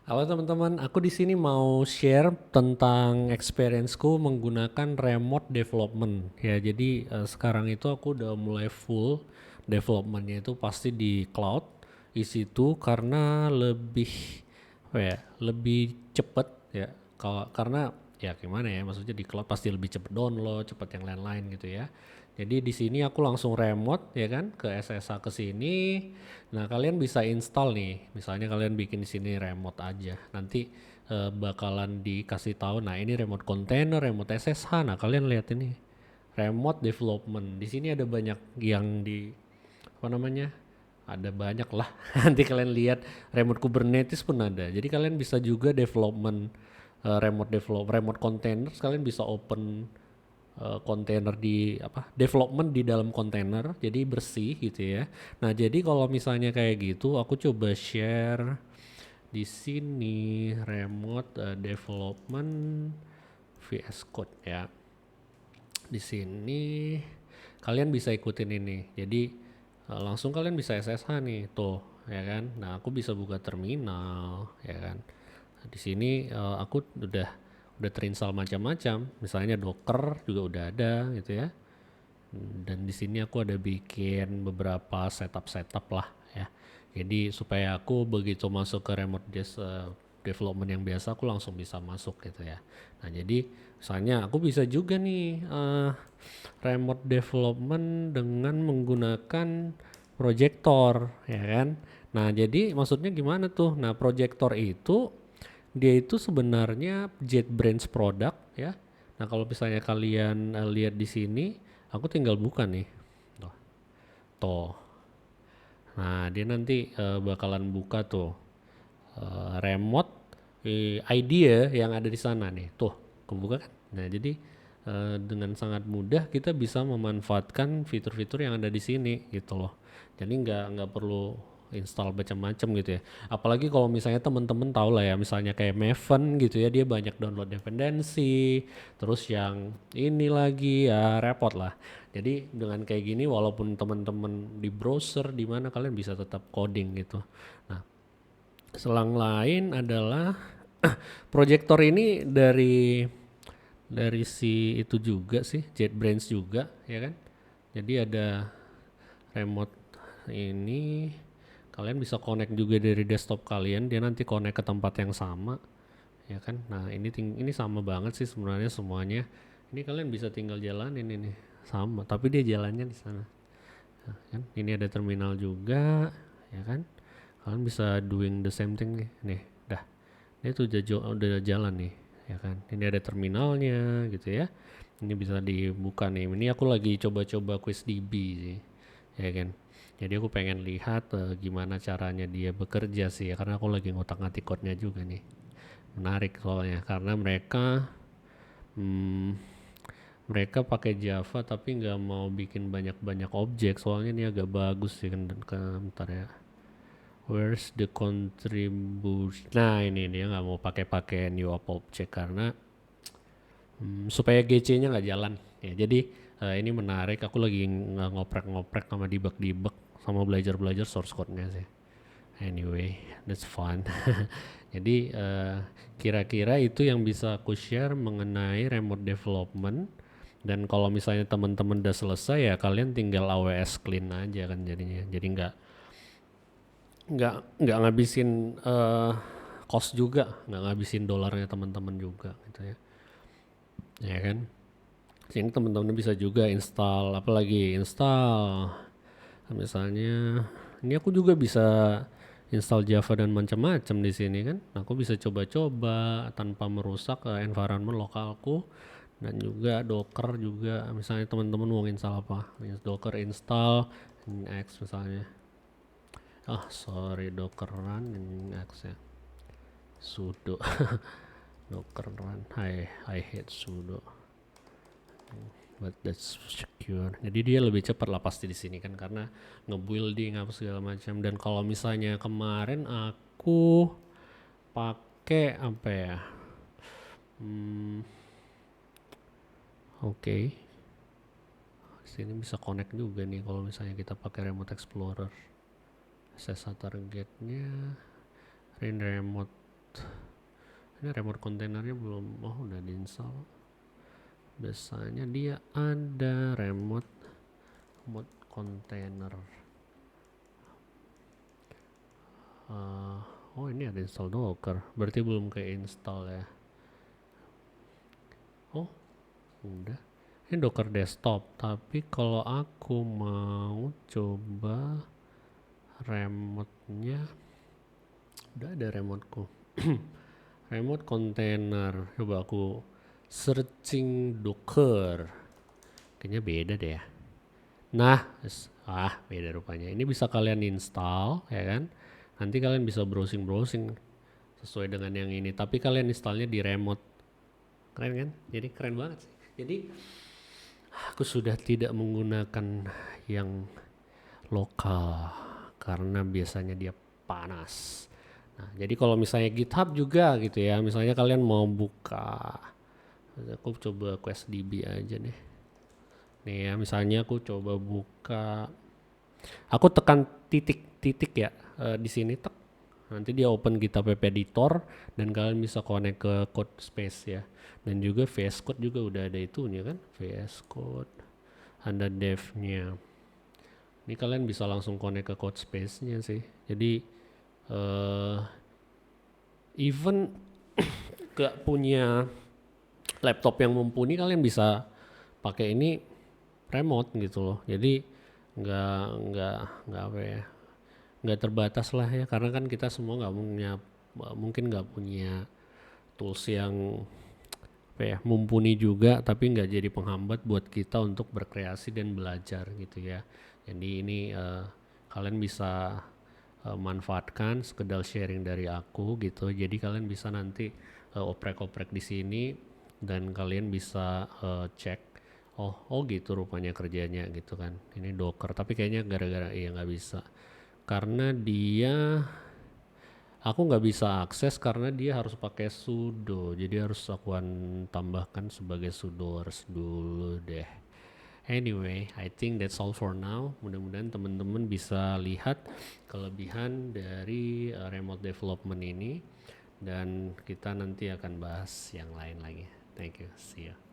Halo teman-teman, aku di sini mau share tentang experience-ku menggunakan remote development. Ya, jadi sekarang itu aku udah mulai full development-nya itu pasti di cloud. Di situ karena lebih cepet ya. Kalau karena ya gimana ya, maksudnya di cloud pasti lebih cepet download, cepet yang lain-lain gitu ya. Jadi di sini aku langsung remote ya kan ke SSH ke sini. Nah, kalian bisa install nih. Misalnya kalian bikin di sini remote aja. Nanti bakalan dikasih tahu. Nah, ini remote container, remote SSH. Nah, kalian lihat ini remote development. Di sini ada banyak yang di apa namanya? Ada banyak lah. Nanti kalian lihat remote Kubernetes pun ada. Jadi kalian bisa juga development remote container. Kalian bisa open kontainer di apa development di dalam kontainer jadi bersih gitu ya. Nah, jadi kalau misalnya kayak gitu aku coba share di sini remote development VS Code ya. Di sini kalian bisa ikutin ini. Jadi langsung kalian bisa SSH nih tuh ya kan. Nah, aku bisa buka terminal ya kan. Nah, di sini aku udah terinstall macam-macam. Misalnya Docker juga udah ada gitu ya. Dan di sini aku ada bikin beberapa setup lah ya. Jadi supaya aku begitu masuk ke development yang biasa aku langsung bisa masuk gitu ya. Nah, jadi misalnya aku bisa juga nih remote development dengan menggunakan projector ya kan. Nah, jadi maksudnya gimana tuh? Nah, projector itu dia itu sebenarnya JetBrains product ya. Nah, kalau misalnya kalian lihat di sini, aku tinggal buka nih. Tuh. Tuh. Nah, dia nanti bakalan buka tuh remote idea yang ada di sana nih. Tuh, kebuka kan? Nah, jadi dengan sangat mudah kita bisa memanfaatkan fitur-fitur yang ada di sini gitu loh. Jadi nggak perlu install macam-macam gitu ya. Apalagi kalau misalnya temen-temen tahu lah ya, misalnya kayak Maven gitu ya, dia banyak download dependensi, terus yang ini lagi ya repot lah. Jadi dengan kayak gini walaupun teman-teman di browser di mana kalian bisa tetap coding gitu. Nah, selang lain adalah proyektor ini dari si itu juga sih, JetBrains juga ya kan. Jadi ada remote ini kalian bisa connect juga dari desktop kalian, dia nanti connect ke tempat yang sama ya kan. Nah, ini sama banget sih sebenarnya semuanya. Ini kalian bisa tinggal jalanin ini sama, tapi dia jalannya di sana. Nah, kan ini ada terminal juga ya kan. Kalian bisa doing the same thing nih. Dah. Ini tuh udah jalan nih ya kan. Ini ada terminalnya gitu ya. Ini bisa dibuka nih. Ini aku lagi coba-coba QuizDB sih ya kan. Jadi aku pengen lihat gimana caranya dia bekerja sih ya, karena aku lagi ngotak-ngatik code-nya juga nih. Menarik soalnya karena hmm, mereka pakai Java tapi nggak mau bikin banyak-banyak objek, soalnya ini agak bagus sih kan. Bentar ya. Where's the contribution? Nah, ini dia nggak mau pakai new up object karena supaya GC-nya nggak jalan. Ya, jadi ini menarik. Aku lagi ngoprek-ngoprek sama debug-debug sama belajar-belajar source code-nya sih. Anyway, that's fun. Jadi kira-kira itu yang bisa aku share mengenai remote development. Dan kalau misalnya teman-teman udah selesai ya kalian tinggal AWS clean aja kan jadinya. Jadi nggak ngabisin cost juga, nggak ngabisin dolarnya teman-teman juga gitu ya. Ya kan? Sini teman-teman bisa juga install apalagi install misalnya ini aku juga bisa install Java dan macam-macam di sini kan. Aku bisa coba-coba tanpa merusak environment lokalku, dan juga Docker juga. Misalnya teman-teman mau install apa? Docker install Nginx misalnya. Sorry, Docker run Nginx ya. Sudo. Docker run. I hate sudo. But that's secure. Jadi dia lebih cepat lah pasti di sini kan karena ngebuilding apa segala macam. Dan kalau misalnya kemarin aku pakai apa ya? Oke. Sini bisa connect juga nih kalau misalnya kita pakai Remote Explorer. SSH targetnya remote Ini remote kontainernya belum, udah diinstal. Biasanya dia ada remote container. Oh ini ada install Docker, berarti belum install ya. Oh udah, ini Docker desktop. Tapi kalau aku mau coba remote-nya, udah ada remote-ku. Remote container, coba aku searching Docker, kayaknya beda deh ya. Nah, beda rupanya. Ini bisa kalian install ya kan. Nanti kalian bisa browsing sesuai dengan yang ini. Tapi kalian installnya di remote. Keren kan? Jadi keren banget sih. Jadi aku sudah tidak menggunakan yang lokal karena biasanya dia panas. Nah, jadi kalau misalnya GitHub juga gitu ya. Misalnya kalian mau buka, aku coba QuestDB aja deh. Nih ya, misalnya aku coba buka, aku tekan titik ya di sini tek, nanti dia open GitHub App Editor dan kalian bisa connect ke code space ya. Dan juga VS Code juga udah ada itunya kan, VS Code ada devnya. Ini kalian bisa langsung connect ke code space-nya sih. Jadi even gak punya laptop yang mumpuni, kalian bisa pakai ini remote gitu loh. Jadi nggak apa ya, nggak terbatas lah ya, karena kan kita semua mungkin nggak punya tools yang apa ya, mumpuni juga, tapi nggak jadi penghambat buat kita untuk berkreasi dan belajar gitu ya. Jadi ini kalian bisa manfaatkan, sekedar sharing dari aku gitu. Jadi kalian bisa nanti oprek-oprek di sini dan kalian bisa cek, oh gitu rupanya kerjanya gitu kan. Ini Docker, tapi kayaknya gara-gara nggak bisa karena aku nggak bisa akses karena dia harus pakai sudo. Jadi harus aku tambahkan sebagai sudo dulu deh. Anyway, I think that's all for now. Mudah-mudahan teman-teman bisa lihat kelebihan dari remote development ini, dan kita nanti akan bahas yang lain lagi. Thank you, see you.